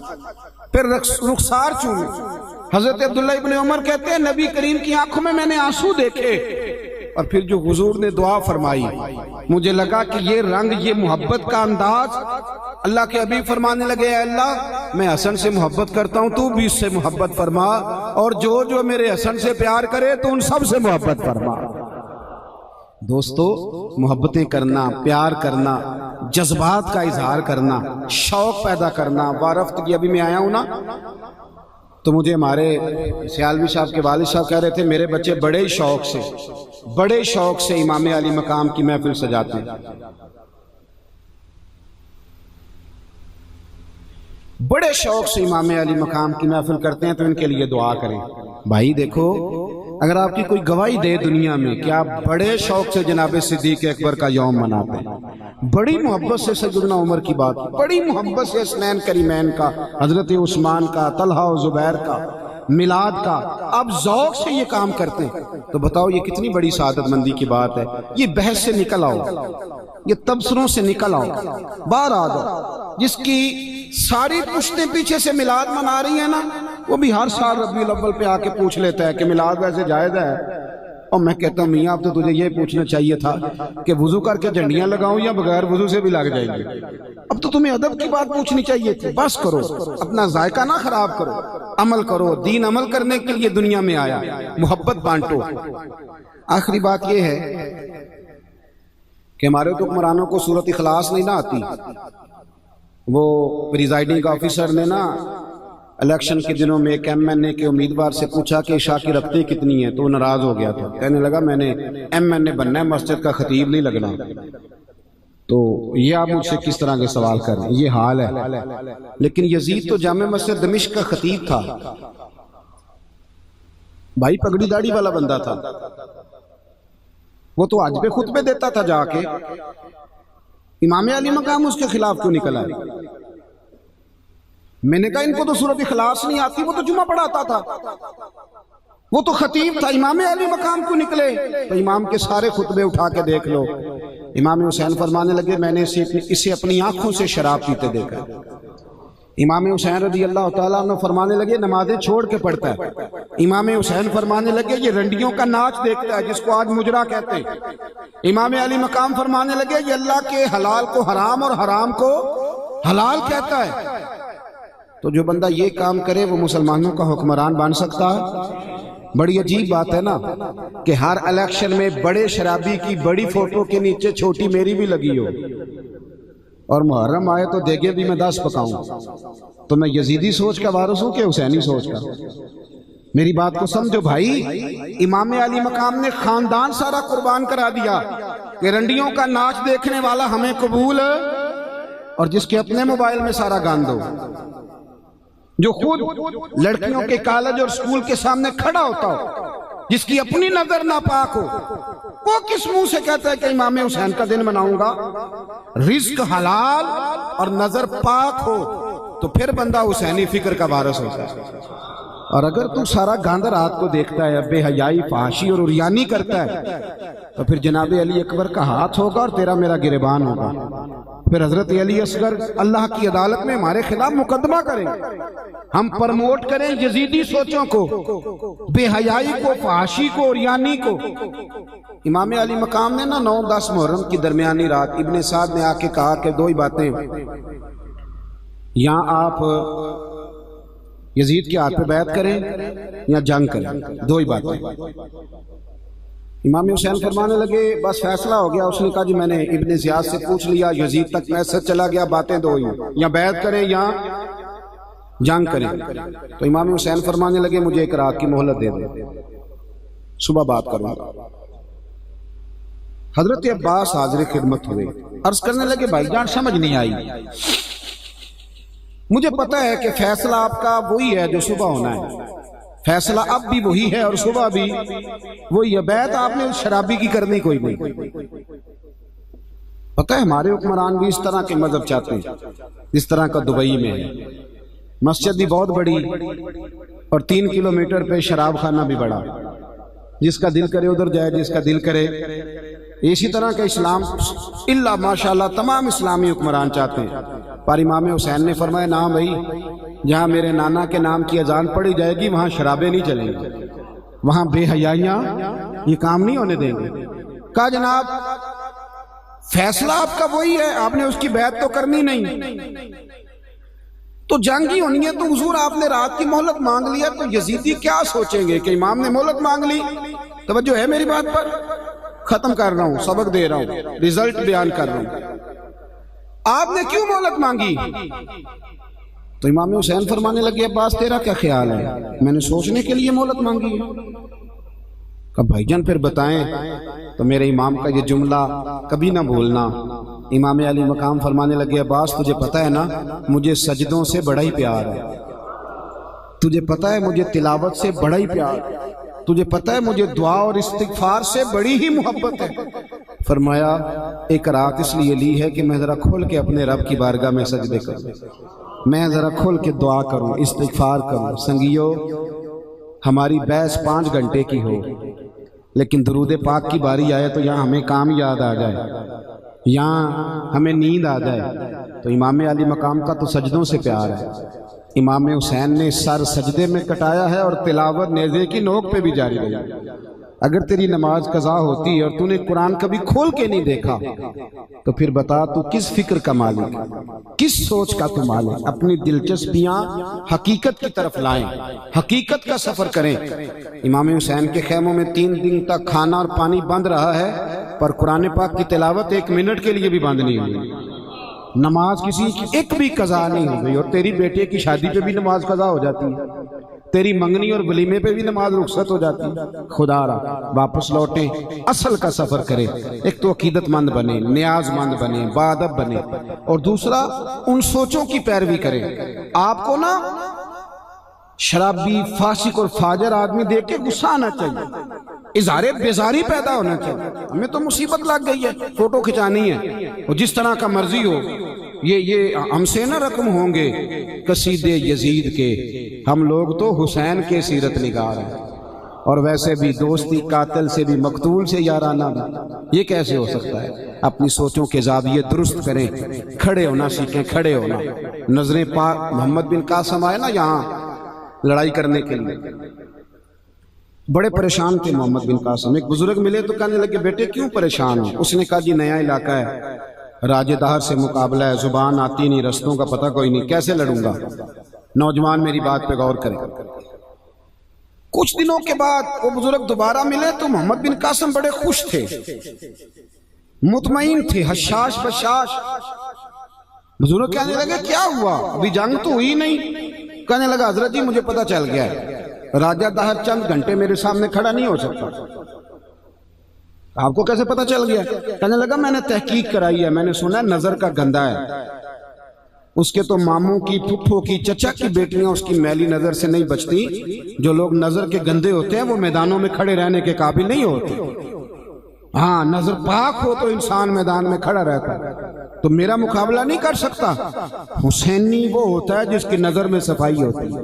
پھر رخسار چومے. حضرت عبداللہ ابن عمر کہتے ہیں نبی کریم کی آنکھوں میں میں نے آنسو دیکھے، اور پھر جو حضور نے دعا فرمائی مجھے لگا کہ یہ رنگ، یہ محبت کا انداز. اللہ کے حبیب فرمانے لگے اے اللہ میں حسن سے محبت کرتا ہوں، تو بھی اس سے محبت فرما، اور جو میرے حسن سے پیار کرے تو ان سب سے محبت فرما. دوستو محبتیں کرنا، پیار کرنا، جذبات کا اظہار کرنا، شوق پیدا کرنا. وارفتگی ابھی میں آیا ہوں نا تو مجھے ہمارے سیالوی صاحب کے والد صاحب کہہ رہے تھے میرے بچے بڑے شوق سے امام علی مقام کی محفل سجاتے ہیں. بڑے شوق سے امام علی مقام کی محفل کرتے ہیں تو ان کے لیے دعا کریں. بھائی دیکھو اگر آپ کی کوئی گواہی دے دنیا میں کہ آپ بڑے شوق سے جناب صدیق اکبر کا یوم مناتے ہیں، بڑی محبت سے سیدنا عمر کی بات، بڑی محبت سے حسنین کریمین کا، حضرت عثمان کا، طلحہ و زبیر کا، میلاد کا، آپ ذوق سے یہ کام کرتے ہیں، تو بتاؤ یہ کتنی بڑی سعادت مندی کی بات ہے۔ یہ بحث سے نکل آؤ، یہ تبصروں سے نکل آؤ، باہر آ جاؤ۔ جس کی ساری پشتیں پیچھے سے میلاد منا رہی ہیں نا، وہ بھی ہر سال ربیع الاول پہ آ کے پوچھ لیتا ہے کہ میلاد ویسے جائز ہے، اور میں کہتا ہوں میاں اب تو تجھے یہ پوچھنا چاہیے تھا کہ وضو کر کے جھنڈیاں لگاؤں یا بغیر وضو سے بھی لگ جائیں گے، اب تو تمہیں ادب کی بات پوچھنی چاہیے تھی۔ بس کرو، اپنا ذائقہ نہ خراب کرو، عمل کرو، دین عمل کرنے کے لیے دنیا میں آیا، محبت بانٹو۔ آخری بات یہ ہے کہ ہمارے تو حکمرانوں کو سورۃ اخلاص نہیں نہ آتی۔ وہ پریزائڈنگ آفیسر نے نا الیکشن کے دنوں میں ایک ایم این اے کے امیدوار سے پوچھا کہ عشاء کی رکعتیں کتنی ہیں، تو وہ ناراض ہو گیا تھا، کہنے لگا میں نے ایم این اے بننا ہے، مسجد کا خطیب نہیں لگنا۔ تو یہ آپ مجھ سے کس طرح کے سوال کر رہے ہیں، یہ حال ہے۔ لیکن یزید تو جامع مسجد دمشق کا خطیب تھا بھائی، پگڑی داڑھی والا بندہ تھا، وہ تو آج پہ خطبے دیتا تھا جا کے، امام علی مقام اس کے خلاف کیوں نکلا ہے؟ میں نے کہا ان کو تو سورۃ اخلاص نہیں آتی، وہ تو جمعہ پڑھاتا تھا، وہ تو خطیب تھا، امام علی مقام کیوں نکلے؟ تو امام کے سارے خطبے اٹھا کے دیکھ لو، امام حسین فرمانے لگے میں نے اسے اپنی آنکھوں سے شراب پیتے دیکھا۔ امام حسین رضی اللہ تعالیٰ عنہ فرمانے لگے نمازیں چھوڑ کے پڑھتا ہے۔ امام حسین فرمانے لگے یہ رنڈیوں کا ناچ دیکھتا ہے جس کو آج مجرا کہتے ہیں۔ امام علی مقام فرمانے لگے یہ اللہ کے حلال کو حرام اور حرام کو حلال کہتا ہے۔ تو جو بندہ یہ کام کرے وہ مسلمانوں کا حکمران بن سکتا ہے؟ بڑی عجیب بات ہے نا کہ ہر الیکشن میں بڑے شرابی کی بڑی فوٹو کے نیچے چھوٹی میری بھی لگی ہو، اور محرم آئے تو دیگے بھی میں 10 پکاؤں۔ تو میں یزیدی سوچ کا وارث ہوں کہ حسینی سوچ کا؟ میری بات کو سمجھو بھائی، امام علی مقام نے خاندان سارا قربان کرا دیا کہ رنڈیوں کا ناچ دیکھنے والا ہمیں قبول ہے، اور جس کے اپنے موبائل میں سارا گاند ہو، جو خود لڑکیوں کے کالج اور سکول کے سامنے کھڑا ہوتا ہو، جس کی اپنی نظر ناپاک ہو، وہ کس منہ سے کہتا ہے کہ امام حسین کا دن مناؤں گا؟ رزق حلال اور نظر پاک ہو تو پھر بندہ حسینی فکر کا وارث ہوتا ہے۔ اور اگر تو سارا گاند رات کو دیکھتا ہے، بے حیائی، فحاشی اور عریانی کرتا ہے، تو پھر جناب علی اکبر کا ہاتھ ہوگا اور تیرا میرا گریبان ہوگا۔ پھر حضرت علی اصغر اللہ کی عدالت میں ہمارے خلاف مقدمہ کریں، ہم پرموٹ کریں یزیدی سوچوں کو، بے حیائی کو، فحاشی کو، عریانی کو۔ امام علی مقام نے نا 9-10 محرم کی درمیانی رات ابن سعد نے آ کے کہا کہ 2 ہی باتیں، یا آپ یزید کے ہاتھ پہ بیعت کریں یا جنگ کریں، 2 ہی باتیں۔ امام حسین فرمانے لگے بس فیصلہ ہو گیا۔ اس نے کہا جی میں نے ابن زیاد سے پوچھ لیا، یزید تک میسج چلا گیا، باتیں 2 ہی، یا بیعت کریں یا جنگ کریں۔ تو امام حسین فرمانے لگے مجھے 1 رات کی مہلت دے دیں، صبح بات کروں گا۔ حضرت عباس حاضر خدمت ہوئے، عرض کرنے لگے بھائی جان سمجھ نہیں آئی، مجھے پتا ہے کہ فیصلہ آپ کا وہی ہے جو صبح ہونا ہے، فیصلہ اب بھی وہی ہے اور صبح بھی وہی ہے، بیعت آپ نے شرابی کی کرنی کوئی نہیں۔ پتہ ہے ہمارے حکمران بھی اس طرح کے مذہب چاہتے ہیں، اس طرح کا دبئی میں ہے، مسجد بھی بہت بڑی اور 3 کلومیٹر پہ شراب خانہ بھی بڑا، جس کا دل کرے ادھر جائے، جس کا دل کرے۔ اسی طرح کا اسلام اللہ ماشاءاللہ تمام اسلامی حکمران چاہتے ہیں، پر امام حسین نے فرمایا نہ بھائی، جہاں میرے نانا کے نام کی اذان پڑھی جائے گی وہاں شرابیں نہیں چلیں گی، وہاں بے حیائیاں یہ کام نہیں ہونے دیں گے۔ کہا جناب فیصلہ آپ کا وہی ہے، آپ نے اس کی بیعت تو کرنی نہیں، تو جنگ ہی ہونی ہے، تو حضور آپ نے رات کی مہلت مانگ لیا، تو یزیدی کیا سوچیں گے کہ امام نے مہلت مانگ لی؟ توجہ ہے میری بات پر؟ ختم کر رہا ہوں، سبق دے رہا ہوں، رزلٹ بیان کر رہا ہوں۔ آپ نے کیوں مہلت مانگی؟ تو امام حسین فرمانے لگے عباس تیرا کیا خیال ہے؟ میں نے سوچنے کے لیے مہلت مانگی ہے۔ کہا بھائی جان پھر بتائیں۔ تو میرے امام کا یہ جملہ کبھی نہ بھولنا۔ امام علی مقام فرمانے لگے عباس تجھے پتہ ہے نا مجھے سجدوں سے بڑا ہی پیار ہے، تجھے پتہ ہے مجھے تلاوت سے بڑا ہی پیار ہے، تجھے پتہ ہے مجھے دعا اور استغفار سے بڑی ہی محبت ہے۔ فرمایا ایک رات اس لیے لی ہے کہ میں ذرا کھول کے اپنے رب کی بارگاہ میں سجدے کروں، میں ذرا کھول کے دعا کروں، استغفار کروں۔ سنگیو، ہماری بحث 5 گھنٹے کی ہو، لیکن درود پاک کی باری آئے تو یہاں ہمیں کام یاد آ جائے، یہاں ہمیں نیند آ جائے۔ تو امام علی مقام کا تو سجدوں سے پیار ہے۔ امام حسین نے سر سجدے میں کٹایا ہے اور تلاوت نیزے کی نوک پہ بھی جاری رہی۔ اگر تیری نماز قضا ہوتی اور تو نے قرآن کبھی کھول کے نہیں دیکھا تو پھر بتا تو کس فکر کا مالک، کس سوچ کا تو مالک۔ اپنی دلچسپیاں حقیقت کی طرف لائیں، حقیقت کا سفر کریں۔ امام حسین کے خیموں میں 3 دن تک کھانا اور پانی بند رہا ہے، پر قرآن پاک کی تلاوت 1 منٹ کے لیے بھی بند نہیں ہوئی، نماز کسی کی ایک بھی قضا نہیں ہو گئی۔ اور تیری بیٹے کی شادی پہ بھی نماز قضا ہو جاتی ہے، تیری منگنی اور ولیمے پہ بھی نماز رخصت ہو جاتی ہے۔ خدا را واپس لوٹیں، اصل کا سفر کریں۔ ایک تو عقیدت مند بنے، نیاز مند بنے، باادب بنے، اور دوسرا ان سوچوں کی پیروی کریں۔ آپ کو نا شرابی، فاسق اور فاجر آدمی دیکھ کے غصہ آنا چاہیے، اظہار بیزاری پیدا ہونا چاہیے۔ ہمیں تو مصیبت لگ گئی ہے، فوٹو کھچانی ہے، اور جس طرح کا مرضی ہو، یہ ہم سے نہ رقم ہوں گے قصیدے یزید کے، ہم لوگ تو حسین کے سیرت نگار ہیں۔ اور ویسے بھی دوستی قاتل سے بھی، مقتول سے یارانہ بھی، یہ کیسے ہو سکتا ہے؟ اپنی سوچوں کے زاویے درست کریں، کھڑے ہونا سیکھیں، کھڑے ہونا۔ نظریں پاک محمد بن قاسم آئے نا یہاں لڑائی کرنے کے لیے، بڑے پریشان تھے محمد بن قاسم۔ ایک بزرگ ملے تو کہنے لگے بیٹے کیوں پریشان ہو؟ اس نے کہا جی نیا علاقہ ہے، راجے دہر سے مقابلہ ہے، زبان آتی نہیں، رستوں کا پتہ کوئی نہیں، کیسے لڑوں گا؟ نوجوان میری بات پہ غور کریں۔ کچھ دنوں کے بعد وہ بزرگ دوبارہ ملے تو محمد بن قاسم بڑے خوش تھے، مطمئن تھے، حشاش بشاش۔ بزرگ کہنے لگے کیا ہوا؟ ابھی جنگ تو ہوئی نہیں۔ کہنے لگا حضرت جی مجھے پتہ چل گیا ہے، راجہ دہر چند گھنٹے میرے سامنے کھڑا نہیں ہو سکتا۔ آپ کو کیسے پتہ چل گیا؟ کہنے لگا میں نے تحقیق کرائی ہے، میں نے سنا ہے نظر کا گندہ ہے، اس کے تو ماموں کی، پھپھو کی، چچا کی بیٹیاں اس کی میلی نظر سے نہیں بچتی۔ جو لوگ نظر کے گندے ہوتے ہیں وہ میدانوں میں کھڑے رہنے کے قابل نہیں ہوتے۔ ہاں نظر پاک ہو تو انسان میدان میں کھڑا رہتا ہے۔ تو میرا مقابلہ نہیں کر سکتا۔ حسینی وہ ہوتا ہے جس کی نظر میں صفائی ہوتی ہے،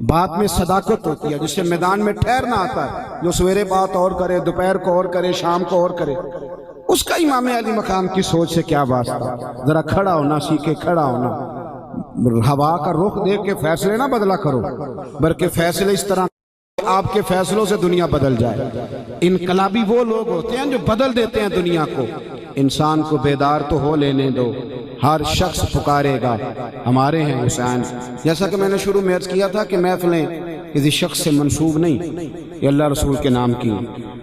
بات میں صداقت ہوتی ہے، جس سے میدان میں ٹھہرنا آتا ہے، جو سویرے بات اور کرے، دوپہر کو اور کرے، شام کو اور کرے۔ اس کا امام علی مقام کی سوچ سے کیا واسطہ؟ ذرا کھڑا ہونا سیکھے، کھڑا ہونا۔ ہوا کا رخ دیکھ کے فیصلے نہ بدلا کرو، بلکہ فیصلے اس طرح آپ کے فیصلوں سے دنیا بدل جائے۔ انقلابی وہ لوگ ہوتے ہیں جو بدل دیتے ہیں دنیا کو۔ انسان کو بیدار تو ہو لینے دو، ہر شخص پکارے گا ہمارے ہیں حسین۔ جیسا کہ میں نے شروع میں عرض کیا تھا کہ محفلیں کسی شخص سے منسوب نہیں، یہ اللہ رسول کے نام کی۔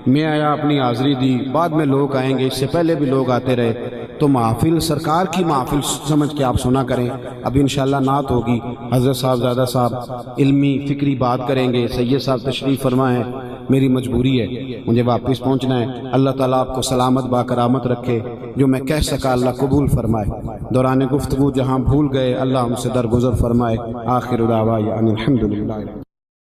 میں آیا، اپنی حاضری دی، بعد میں لوگ آئیں گے، اس سے پہلے بھی لوگ آتے رہے، تو محافل سرکار کی محافل سمجھ کے آپ سنا کریں۔ ابھی انشاءاللہ نعت ہوگی، حضرت صاحب زادہ صاحب علمی فکری بات کریں گے، سید صاحب تشریف فرمائیں۔ میری مجبوری ہے، مجھے واپس پہنچنا ہے۔ اللہ تعالیٰ آپ کو سلامت باکرامت رکھے، جو میں کہہ سکا اللہ قبول فرمائے۔ دوران گفتگو جہاں بھول گئے اللہ ہم سے درگزر فرمائے۔ آخر دعوانا ان الحمدللہ۔